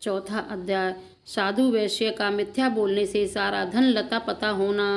चौथा अध्याय। साधु वैश्य का मिथ्या बोलने से सारा धन लता पता होना।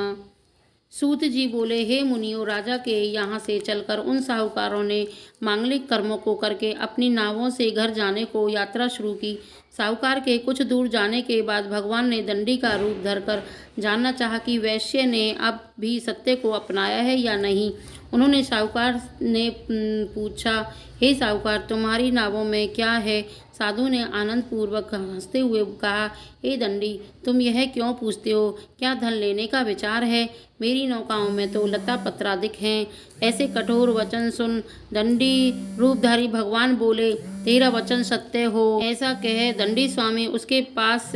सूत जी बोले, हे मुनियों, राजा के यहाँ से चलकर उन साहूकारों ने मांगलिक कर्मों को करके अपनी नावों से घर जाने को यात्रा शुरू की। साहूकार के कुछ दूर जाने के बाद भगवान ने दंडी का रूप धरकर जानना चाहा कि वैश्य ने अब भी सत्य को अपनाया है या नहीं। उन्होंने साहूकार ने पूछा, हे साहूकार, तुम्हारी नावों में क्या है? साधु ने आनंद पूर्वक हंसते हुए कहा, हे दंडी, तुम यह क्यों पूछते हो? क्या धन लेने का विचार है? मेरी नौकाओं में तो लता पत्रादिक हैं। ऐसे कठोर वचन सुन दंडी रूपधारी भगवान बोले, तेरा वचन सत्य हो। ऐसा कह दंडी स्वामी उसके पास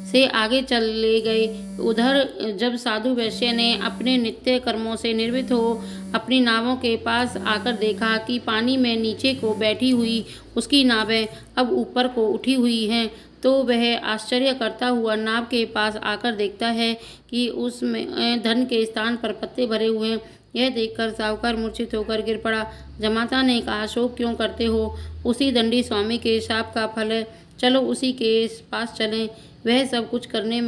से आगे चले गए। उधर जब साधु वैश्य ने अपने नित्य कर्मों से निर्वृत्त हो अपनी नावों के पास आकर देखा कि पानी में नीचे को बैठी हुई उसकी नावें अब ऊपर को उठी हुई हैं, तो वह आश्चर्य करता हुआ नाव के पास आकर देखता है कि उसमें धन के स्थान पर पत्ते भरे हुए हैं। यह देखकर साहूकार मूर्छित होकर गिर पड़ा। जमाता ने कहा, शोक क्यों करते हो? उसी दंडी स्वामी के शाप का फल है, चलो उसी के पास चलें, वह सब कुछ करने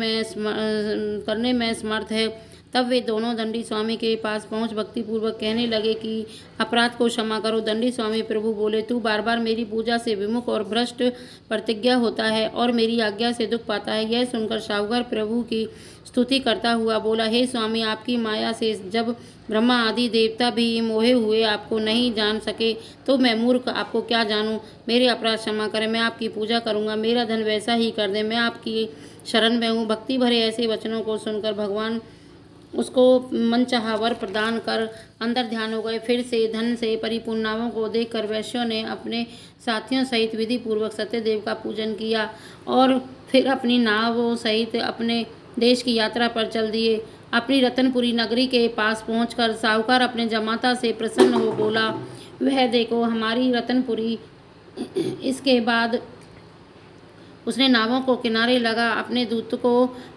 में समर्थ है। तब वे दोनों दंडी स्वामी के पास पहुंच भक्तिपूर्वक कहने लगे कि अपराध को क्षमा करो। दंडी स्वामी प्रभु बोले, तू बार बार मेरी पूजा से विमुख और भ्रष्ट प्रतिज्ञा होता है और मेरी आज्ञा से दुख पाता है। यह सुनकर साहूकार प्रभु की स्तुति करता हुआ बोला, हे स्वामी, आपकी माया से जब ब्रह्मा आदि देवता भी मोहे हुए आपको नहीं जान सके, तो मैं मूर्ख आपको क्या जानूं? मेरे अपराध क्षमा करें, मैं आपकी पूजा करूंगा, मेरा धन वैसा ही कर दें, मैं आपकी शरण में हूँ। भक्ति भरे ऐसे वचनों को सुनकर भगवान उसको मनचाहा वर प्रदान कर अंदर ध्यान हो गए। फिर से धन से परिपूर्ण नावों को देखकर वैश्यों ने अपने साथियों सहित विधि पूर्वक सत्यदेव का पूजन किया और फिर अपनी नावों सहित अपने देश की यात्रा पर चल दिए। अपनी रतनपुरी नगरी के पास पहुंचकर साहूकार अपने जमाता से प्रसन्न हो बोला, वह देखो हमारी रतनपुरी। इसके बाद उसने नावों को किनारे लगा अपने दूत को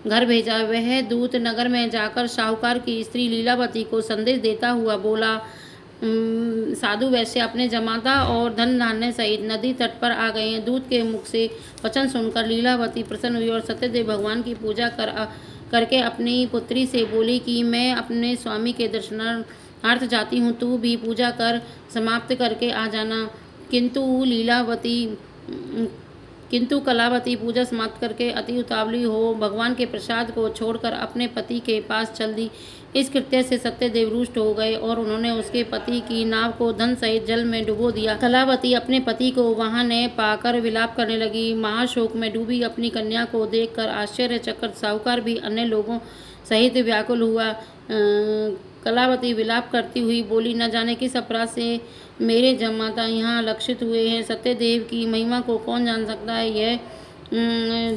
घर भेजा। वह दूत नगर में जाकर साहूकार की स्त्री लीलावती को संदेश देता हुआ बोला, साधु वैश्य अपने जमाता और धन धान्य सहित नदी तट पर आ गए हैं। दूत के मुख से वचन सुनकर लीलावती प्रसन्न हुई और सत्यदेव भगवान की पूजा करके अपनी पुत्री से बोली कि मैं अपने स्वामी के दर्शनार्थ जाती हूँ, तू भी पूजा कर समाप्त करके आ जाना। किंतु कलावती पूजा समाप्त करके अति उतावली हो भगवान के प्रसाद को छोड़कर अपने पति के पास चल दी। इस कृत्य से सत्यदेव रुष्ट हो गए और उन्होंने उसके पति की नाव को धन सहित जल में डुबो दिया। कलावती अपने पति को वहां न पाकर विलाप करने लगी। महाशोक में डूबी अपनी कन्या को देखकर आश्चर्यचकित साहूकार भी अन्य लोगों सहित व्याकुल हुआ। कलावती विलाप करती हुई बोली, न जाने किस अपराध से मेरे जमाता यहाँ लक्षित हुए हैं। सत्यदेव की महिमा को कौन जान सकता है? यह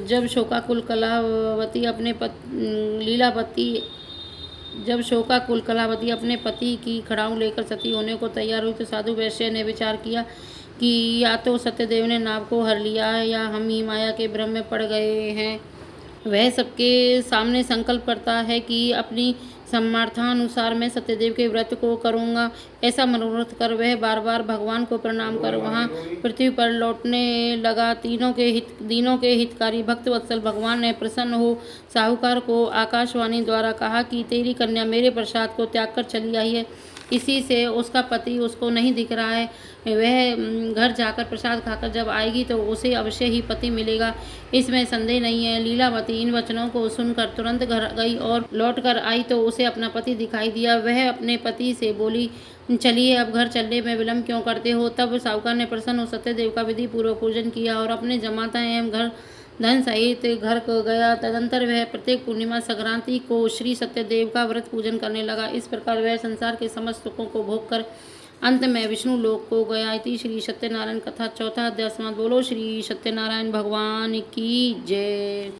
जब शोकाकुल कलावती अपने पति की खड़ाऊ लेकर सती होने को तैयार हुई, तो साधु वैश्य ने विचार किया कि या तो सत्यदेव ने नाव को हर लिया है या हम ही माया के भ्रम में पड़ गए हैं। वह सबके सामने संकल्प करता है कि अपनी सामर्थ्यानुसार मैं सत्यदेव के व्रत को करूंगा। ऐसा मनोरथ कर वह बार बार भगवान को प्रणाम कर वहां पृथ्वी पर लौटने लगा। दीनों के हितकारी भक्त वत्सल भगवान ने प्रसन्न हो साहूकार को आकाशवाणी द्वारा कहा कि तेरी कन्या मेरे प्रसाद को त्याग कर चली आई है, इसी से उसका पति उसको नहीं दिख रहा है। वह घर जाकर प्रसाद खाकर जब आएगी तो उसे अवश्य ही पति मिलेगा, इसमें संदेह नहीं है। लीलावती इन वचनों को सुनकर तुरंत घर गई और लौटकर आई तो उसे अपना पति दिखाई दिया। वह अपने पति से बोली, चलिए अब घर चलने में विलम्ब क्यों करते हो? तब साहूकार ने प्रसन्न हो सत्यदेव का विधि पूर्वक पूजन किया और अपने जमाता एवं घर धन सहित घर को गया। तदंतर वह प्रत्येक पूर्णिमा संक्रांति को श्री सत्यदेव का व्रत पूजन करने लगा। इस प्रकार वह संसार के समस्त सुखों को भोग कर अंत में विष्णु लोक को गया। इति श्री सत्यनारायण कथा चौथा अध्याय समाप्त। बोलो श्री सत्यनारायण भगवान की जय।